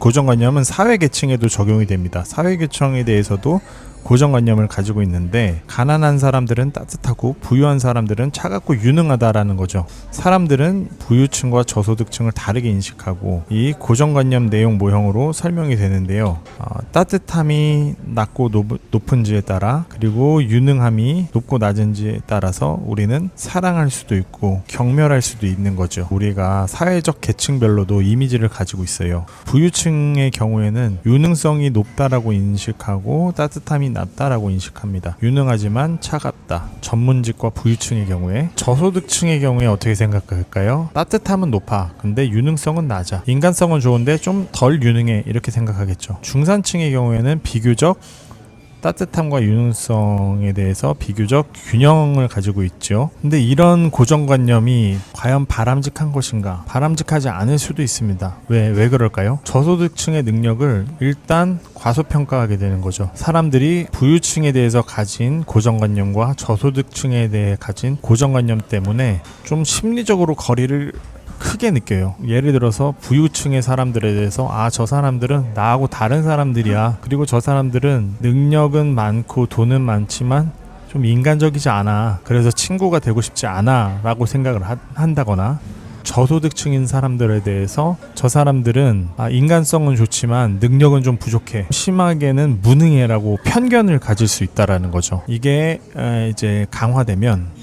고정관념은 사회계층에도 적용이 됩니다. 사회계층에 대해서도 고정관념을 가지고 있는데, 가난한 사람들은 따뜻하고 부유한 사람들은 차갑고 유능하다라는 거죠. 사람들은 부유층과 저소득층을 다르게 인식하고 이 고정관념 내용 모형으로 설명이 되는데요. 따뜻함이 낮고 높은지에 따라, 그리고 유능함이 높고 낮은지에 따라서 우리는 사랑할 수도 있고 경멸할 수도 있는 거죠. 우리가 사회적 계층별로도 이미지를 가지고 있어요. 부유층의 경우에는 유능성이 높다라고 인식하고 따뜻함이 낮다라고 인식합니다. 유능하지만 차갑다. 전문직과 부유층의 경우에. 저소득층의 경우에 어떻게 생각할까요? 따뜻함은 높아. 근데 유능성은 낮아. 인간성은 좋은데 좀 덜 유능해. 이렇게 생각하겠죠. 중산층의 경우에는 비교적 따뜻함과 유능성에 대해서 비교적 균형을 가지고 있죠. 근데 이런 고정관념이 과연 바람직한 것인가? 바람직하지 않을 수도 있습니다. 왜 그럴까요? 저소득층의 능력을 일단 과소평가하게 되는 거죠. 사람들이 부유층에 대해서 가진 고정관념과 저소득층에 대해 가진 고정관념 때문에 좀 심리적으로 거리를 크게 느껴요. 예를 들어서 부유층의 사람들에 대해서 저 사람들은 나하고 다른 사람들이야. 그리고 저 사람들은 능력은 많고 돈은 많지만 좀 인간적이지 않아. 그래서 친구가 되고 싶지 않아 라고 생각을 한다거나, 저소득층인 사람들에 대해서 저 사람들은 인간성은 좋지만 능력은 좀 부족해. 심하게는 무능해라고 편견을 가질 수 있다라는 거죠. 이게 이제 강화되면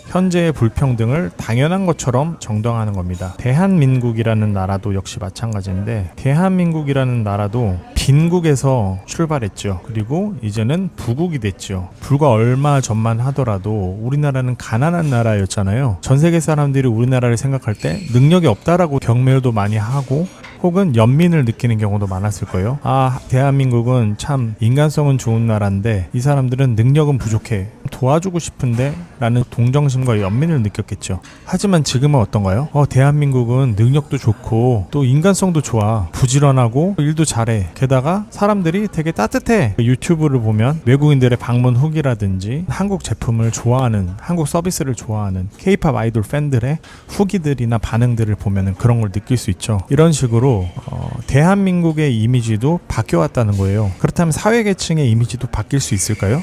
현재의 불평등을 당연한 것처럼 정당화하는 겁니다. 대한민국이라는 나라도 역시 마찬가지인데, 대한민국이라는 나라도 빈국에서 출발했죠. 그리고 이제는 부국이 됐죠. 불과 얼마 전만 하더라도 우리나라는 가난한 나라였잖아요. 전 세계 사람들이 우리나라를 생각할 때 능력이 없다라고 경멸도 많이 하고 혹은 연민을 느끼는 경우도 많았을 거예요. 대한민국은 참 인간성은 좋은 나라인데 이 사람들은 능력은 부족해. 도와주고 싶은데 라는 동정심과 연민을 느꼈겠죠. 하지만 지금은 어떤가요? 대한민국은 능력도 좋고 또 인간성도 좋아. 부지런하고 일도 잘해. 게다가 사람들이 되게 따뜻해. 유튜브를 보면 외국인들의 방문 후기라든지 한국 제품을 좋아하는, 한국 서비스를 좋아하는 K-팝 아이돌 팬들의 후기들이나 반응들을 보면 그런 걸 느낄 수 있죠. 이런 식으로 대한민국의 이미지도 바뀌어왔다는 거예요. 그렇다면 사회계층의 이미지도 바뀔 수 있을까요?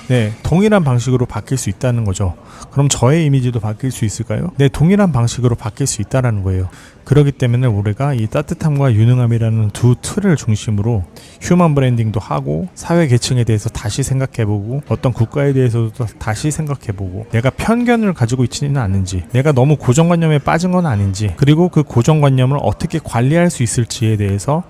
네, 동일한 방식으로 바뀔 수 있다는 거죠. 그럼 저의 이미지도 바뀔 수 있을까요? 네, 동일한 방식으로 바뀔 수 있다는 거예요. 그렇기 때문에 우리가 이 따뜻함과 유능함이라는 두 틀을 중심으로 휴먼 브랜딩도 하고, 사회 계층에 대해서 다시 생각해보고, 어떤 국가에 대해서도 다시 생각해보고, 내가 편견을 가지고 있지는 않은지, 내가 너무 고정관념에 빠진 건 아닌지, 그리고 그 고정관념을 어떻게 관리할 수 있을지에 대해서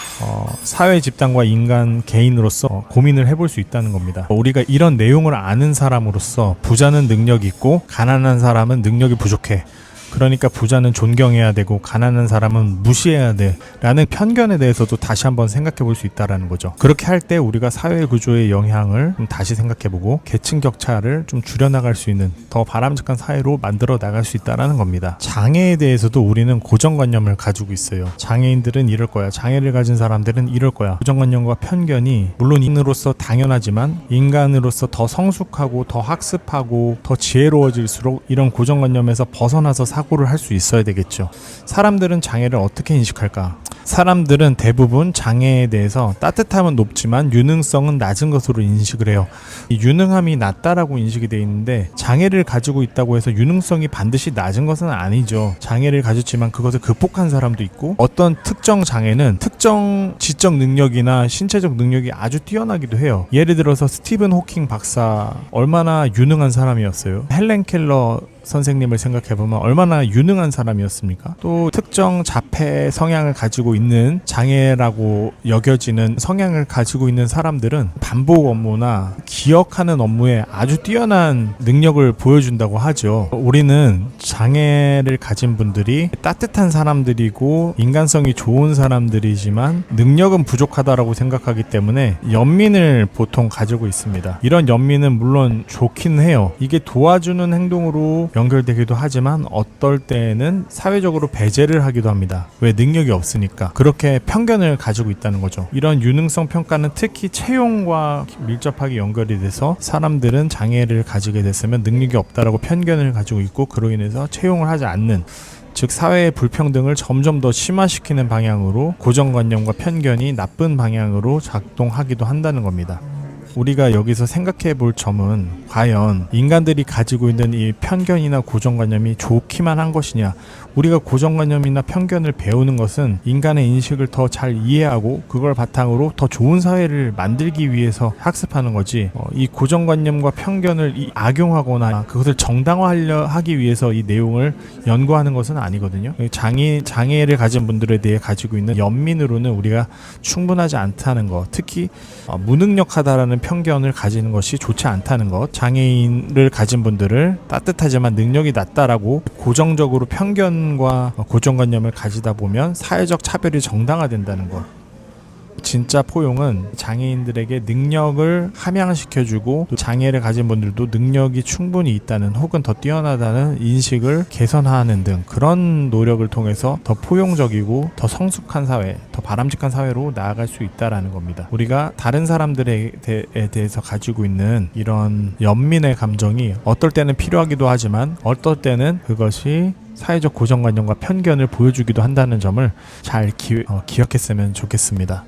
사회 집단과 인간 개인으로서 고민을 해볼 수 있다는 겁니다. 우리가 이런 내용을 아는 사람으로서 부자는 능력이 있고 가난한 사람은 능력이 부족해. 그러니까 부자는 존경해야 되고 가난한 사람은 무시해야 돼 라는 편견에 대해서도 다시 한번 생각해 볼 수 있다는 거죠. 그렇게 할 때 우리가 사회 구조의 영향을 좀 다시 생각해 보고 계층 격차를 좀 줄여나갈 수 있는 더 바람직한 사회로 만들어 나갈 수 있다는 겁니다. 장애에 대해서도 우리는 고정관념을 가지고 있어요. 장애인들은 이럴 거야. 장애를 가진 사람들은 이럴 거야. 고정관념과 편견이 물론 인으로서 당연하지만 인간으로서 더 성숙하고 더 학습하고 더 지혜로워질수록 이런 고정관념에서 벗어나서 사고를 할 수 있어야 되겠죠. 사람들은 장애를 어떻게 인식할까? 사람들은 대부분 장애에 대해서 따뜻함은 높지만 유능성은 낮은 것으로 인식을 해요. 이 유능함이 낮다라고 인식이 되어 있는데, 장애를 가지고 있다고 해서 유능성이 반드시 낮은 것은 아니죠. 장애를 가졌지만 그것을 극복한 사람도 있고, 어떤 특정 장애는 특정 지적 능력이나 신체적 능력이 아주 뛰어나기도 해요. 예를 들어서 스티븐 호킹 박사, 얼마나 유능한 사람이었어요. 헬렌 켈러 선생님을 생각해보면 얼마나 유능한 사람이었습니까? 또 특정 자폐 성향을 가지고 있는, 장애라고 여겨지는 성향을 가지고 있는 사람들은 반복 업무나 기억하는 업무에 아주 뛰어난 능력을 보여준다고 하죠. 우리는 장애를 가진 분들이 따뜻한 사람들이고 인간성이 좋은 사람들이지만 능력은 부족하다라고 생각하기 때문에 연민을 보통 가지고 있습니다. 이런 연민은 물론 좋긴 해요. 이게 도와주는 행동으로 연결되기도 하지만 어떨 때는 사회적으로 배제를 하기도 합니다. 왜? 능력이 없으니까. 그렇게 편견을 가지고 있다는 거죠. 이런 유능성 평가는 특히 채용과 밀접하게 연결이 돼서 사람들은 장애를 가지게 됐으면 능력이 없다라고 편견을 가지고 있고, 그로 인해서 채용을 하지 않는 즉 사회의 불평등을 점점 더 심화시키는 방향으로 고정관념과 편견이 나쁜 방향으로 작동하기도 한다는 겁니다. 우리가 여기서 생각해 볼 점은 과연 인간들이 가지고 있는 이 편견이나 고정관념이 좋기만 한 것이냐. 우리가 고정관념이나 편견을 배우는 것은 인간의 인식을 더 잘 이해하고 그걸 바탕으로 더 좋은 사회를 만들기 위해서 학습하는 거지, 이 고정관념과 편견을 악용하거나 그것을 정당화하려 하기 위해서 이 내용을 연구하는 것은 아니거든요. 장애를 가진 분들에 대해 가지고 있는 연민으로는 우리가 충분하지 않다는 것, 특히 무능력하다라는 편견을 가지는 것이 좋지 않다는 것, 장애인을 가진 분들을 따뜻하지만 능력이 낮다라고 고정적으로 편견과 고정관념을 가지다 보면 사회적 차별이 정당화된다는 것. 진짜 포용은 장애인들에게 능력을 함양시켜주고 또 장애를 가진 분들도 능력이 충분히 있다는 혹은 더 뛰어나다는 인식을 개선하는 등 그런 노력을 통해서 더 포용적이고 더 성숙한 사회, 더 바람직한 사회로 나아갈 수 있다는 겁니다. 우리가 다른 사람들에 대해서 가지고 있는 이런 연민의 감정이 어떨 때는 필요하기도 하지만 어떨 때는 그것이 사회적 고정관념과 편견을 보여주기도 한다는 점을 잘 기억했으면 좋겠습니다.